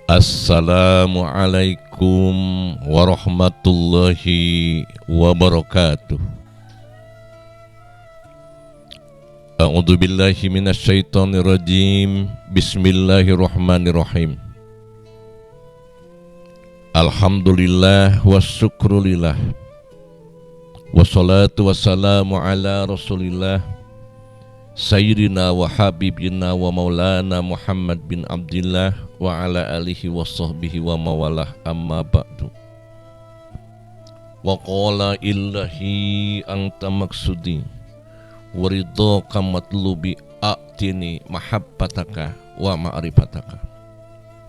Assalamualaikum warahmatullahi wabarakatuh. A'udzu billahi minasyaitonir rajim. Bismillahirrahmanirrahim. Alhamdulillah wassyukrulillah. Wassalatu wassalamu ala Rasulillah Sayyidina wa habibina wa maulana Muhammad bin Abdillah wa ala alihi wa sahbihi wa mawalah, amma ba'du. Wa qala illahi anta maksudi wa ridhaka matlubi a'tini mahabbataka wa ma'rifataka.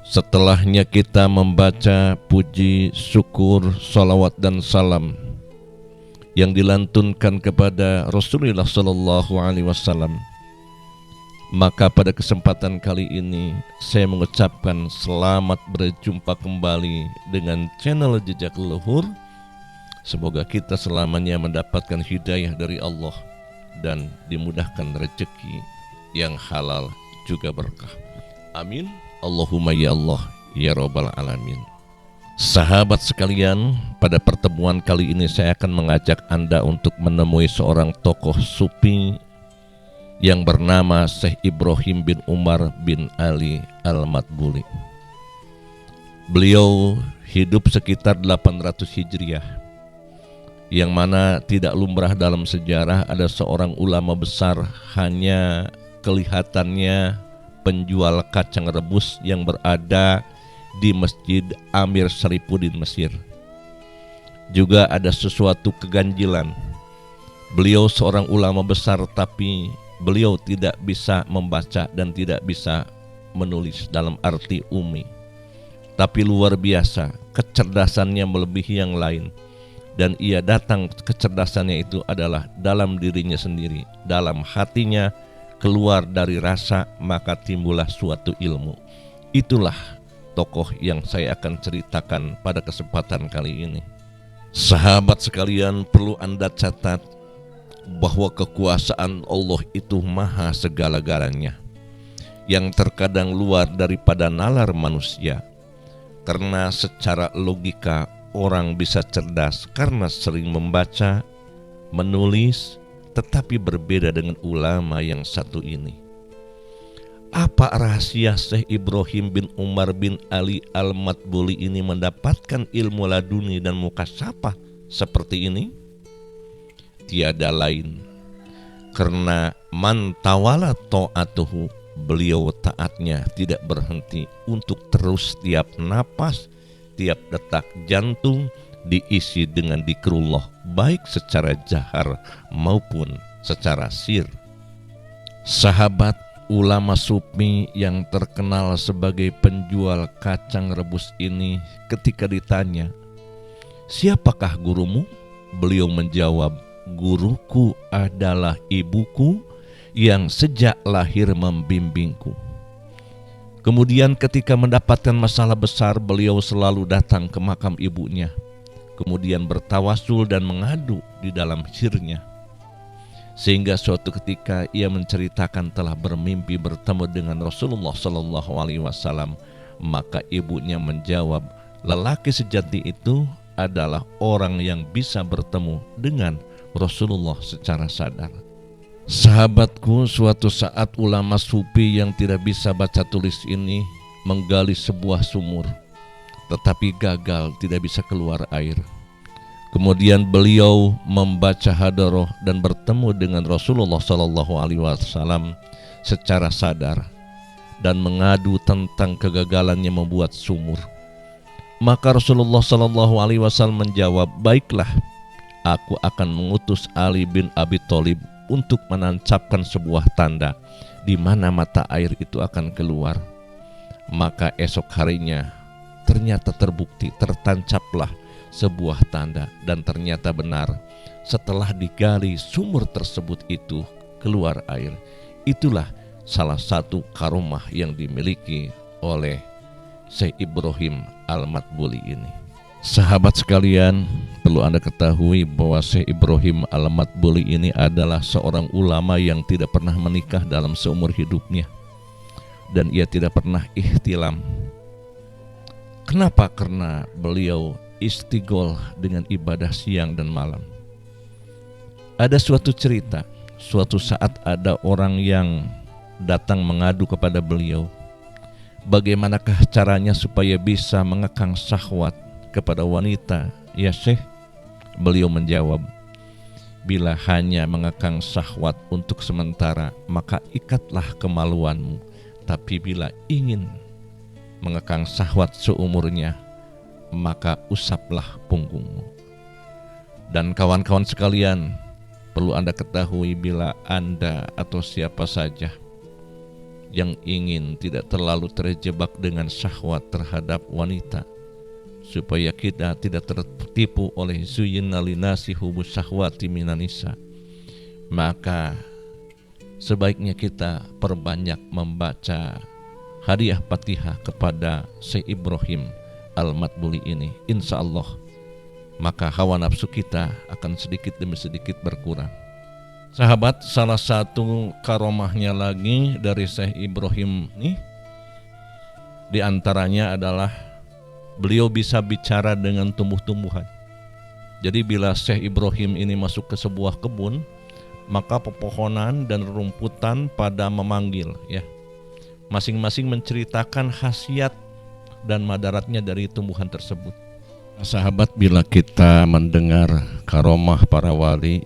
Setelahnya kita membaca puji, syukur, salawat dan salam yang dilantunkan kepada Rasulullah Sallallahu Alaihi Wasallam, maka pada kesempatan kali ini saya mengucapkan selamat berjumpa kembali dengan channel Jejak Leluhur. Semoga kita selamanya mendapatkan hidayah dari Allah dan dimudahkan rezeki yang halal juga berkah. Amin. Allahumma ya Allah ya Rabbal Alamin. Sahabat sekalian, pada pertemuan kali ini saya akan mengajak Anda untuk menemui seorang tokoh sufi yang bernama Syekh Ibrahim bin Umar bin Ali Al-Matbuli. Beliau hidup sekitar 800 Hijriah, yang mana tidak lumrah dalam sejarah ada seorang ulama besar hanya kelihatannya penjual kacang rebus yang berada di Masjid Amir Syarifuddin Mesir. Juga ada sesuatu keganjilan. Beliau seorang ulama besar, tapi beliau tidak bisa membaca dan tidak bisa menulis dalam arti umi. Tapi luar biasa, kecerdasannya melebihi yang lain. Dan ia datang, kecerdasannya itu adalah dalam dirinya sendiri, dalam hatinya, keluar dari rasa, maka timbullah suatu ilmu. Itulah tokoh yang saya akan ceritakan pada kesempatan kali ini. Sahabat sekalian, perlu Anda catat bahwa kekuasaan Allah itu maha segala-galanya, yang terkadang luar daripada nalar manusia. Karena secara logika orang bisa cerdas karena sering membaca, menulis, tetapi berbeda dengan ulama yang satu ini. Apa rahasia Syekh Ibrahim bin Umar bin Ali Al-Matbuli ini mendapatkan ilmu laduni dan mukasyafah seperti ini? Tiada lain karena man tawala ta'atuhu, beliau taatnya tidak berhenti untuk terus tiap napas, tiap detak jantung diisi dengan zikrullah, baik secara jahar maupun secara sir. Sahabat, ulama sufi yang terkenal sebagai penjual kacang rebus ini ketika ditanya, "Siapakah gurumu?" Beliau menjawab, "Guruku adalah ibuku yang sejak lahir membimbingku." Kemudian ketika mendapatkan masalah besar, beliau selalu datang ke makam ibunya, kemudian bertawasul dan mengadu di dalam sirnya. Sehingga suatu ketika ia menceritakan telah bermimpi bertemu dengan Rasulullah Sallallahu Alaihi Wasallam, maka ibunya menjawab, lelaki sejati itu adalah orang yang bisa bertemu dengan Rasulullah secara sadar. Sahabatku, suatu saat ulama sufi yang tidak bisa baca tulis ini menggali sebuah sumur, tetapi gagal, tidak bisa keluar air. Kemudian beliau membaca hadaroh dan bertemu dengan Rasulullah Sallallahu Alaihi Wasallam secara sadar dan mengadu tentang kegagalannya membuat sumur. Maka Rasulullah Sallallahu Alaihi Wasallam menjawab, "Baiklah, aku akan mengutus Ali bin Abi Thalib untuk menancapkan sebuah tanda di mana mata air itu akan keluar." Maka esok harinya ternyata terbukti, tertancaplah sebuah tanda, dan ternyata benar, setelah digali sumur tersebut itu keluar air. Itulah salah satu karomah yang dimiliki oleh Syekh Ibrahim Al-Matbuli ini. Sahabat sekalian, perlu Anda ketahui bahwa Syekh Ibrahim Al-Matbuli ini adalah seorang ulama yang tidak pernah menikah dalam seumur hidupnya, dan ia tidak pernah ihtilam. Kenapa? Karena beliau istighol dengan ibadah siang dan malam. Ada suatu cerita, suatu saat ada orang yang datang mengadu kepada beliau, bagaimanakah caranya supaya bisa mengekang syahwat kepada wanita, ya Syekh? Beliau menjawab, bila hanya mengekang syahwat untuk sementara, maka ikatlah kemaluanmu. Tapi bila ingin mengekang syahwat seumurnya, maka usaplah punggungmu. Dan kawan-kawan sekalian, perlu Anda ketahui, bila Anda atau siapa saja yang ingin tidak terlalu terjebak dengan syahwat terhadap wanita, supaya kita tidak tertipu oleh zuyyina linasi hubus syahwati minan nisa, maka sebaiknya kita perbanyak membaca hadiah Fatihah kepada Syekh Ibrahim Al-Matbuli ini. Insya Allah maka hawa nafsu kita akan sedikit demi sedikit berkurang. Sahabat, salah satu karomahnya lagi dari Syekh Ibrahim ini, di antaranya adalah beliau bisa bicara dengan tumbuh-tumbuhan. Jadi bila Syekh Ibrahim ini masuk ke sebuah kebun, maka pepohonan dan rumputan pada memanggil, ya, masing-masing menceritakan khasiat dan madaratnya dari tumbuhan tersebut. Sahabat, bila kita mendengar karomah para wali,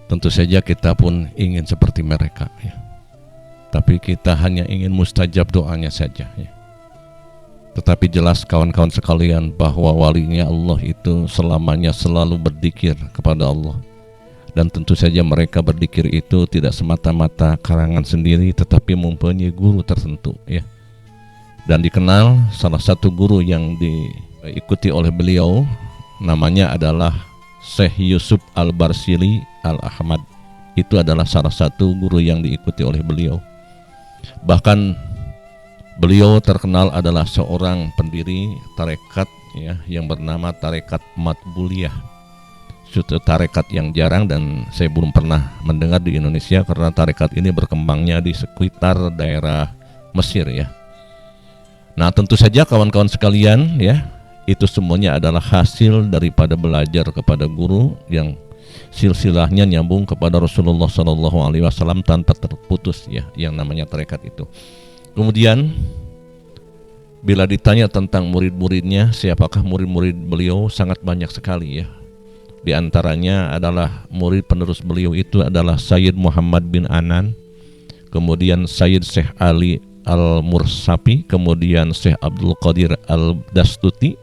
tentu saja kita pun ingin seperti mereka, ya. Tapi kita hanya ingin mustajab doanya saja, ya. Tetapi jelas kawan-kawan sekalian bahwa walinya Allah itu selamanya selalu berzikir kepada Allah. Dan tentu saja mereka berzikir itu tidak semata-mata karangan sendiri, tetapi mempunyai guru tertentu, ya. Dan dikenal salah satu guru yang diikuti oleh beliau, namanya adalah Syekh Yusuf Al-Barsili Al-Ahmad. Itu adalah salah satu guru yang diikuti oleh beliau. Bahkan beliau terkenal adalah seorang pendiri tarekat, ya, yang bernama Tarekat Matbuliyah. Suatu tarekat yang jarang dan saya belum pernah mendengar di Indonesia, karena tarekat ini berkembangnya di sekitar daerah Mesir, ya. Nah, tentu saja kawan-kawan sekalian, ya, itu semuanya adalah hasil daripada belajar kepada guru yang silsilahnya nyambung kepada Rasulullah SAW tanpa terputus, ya, yang namanya tarekat itu. Kemudian bila ditanya tentang murid-muridnya, siapakah murid-murid beliau, sangat banyak sekali, ya. Di antaranya adalah murid penerus beliau itu adalah Sayyid Muhammad bin Anan, kemudian Sayyid Syekh Ali Al-Mursapi, kemudian Syekh Abdul Qadir Al-Dastuti,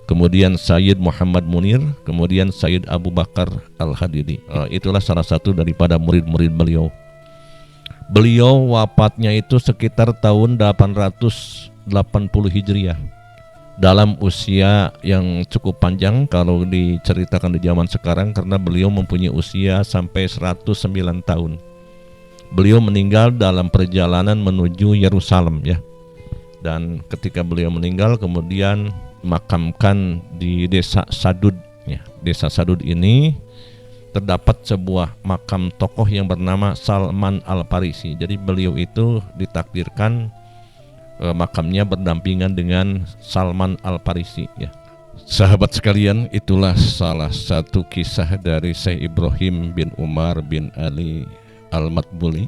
kemudian Sayyid Muhammad Munir, kemudian Sayyid Abu Bakar Al-Hadidi. Itulah salah satu daripada murid-murid beliau. Beliau wafatnya itu sekitar tahun 880 Hijriah. Dalam usia yang cukup panjang kalau diceritakan di zaman sekarang, karena beliau mempunyai usia sampai 109 tahun. Beliau meninggal dalam perjalanan menuju Yerusalem, ya. Dan ketika beliau meninggal kemudian makamkan di desa Sadud, ya. Desa Sadud ini terdapat sebuah makam tokoh yang bernama Salman Al-Farisi. Jadi beliau itu ditakdirkan makamnya berdampingan dengan Salman Al-Farisi, ya. Sahabat sekalian, itulah salah satu kisah dari Syekh Ibrahim bin Umar bin Ali Al-Matbuli.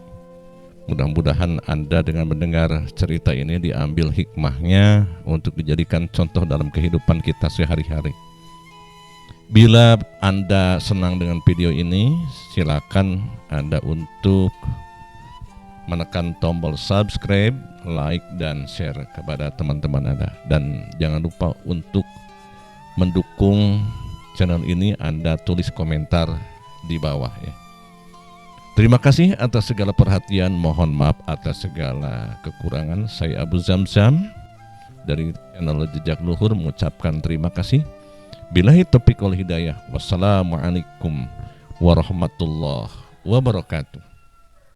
Mudah-mudahan Anda dengan mendengar cerita ini diambil hikmahnya untuk dijadikan contoh dalam kehidupan kita sehari-hari. Bila Anda senang dengan video ini, silakan Anda untuk menekan tombol subscribe, like, dan share kepada teman-teman Anda. Dan jangan lupa untuk mendukung channel ini, Anda tulis komentar di bawah, ya. Terima kasih atas segala perhatian, mohon maaf atas segala kekurangan. Saya Abu Zamzam dari channel Jejak Luhur mengucapkan terima kasih. Billahi taufiq wal hidayah. Wassalamualaikum warahmatullahi wabarakatuh.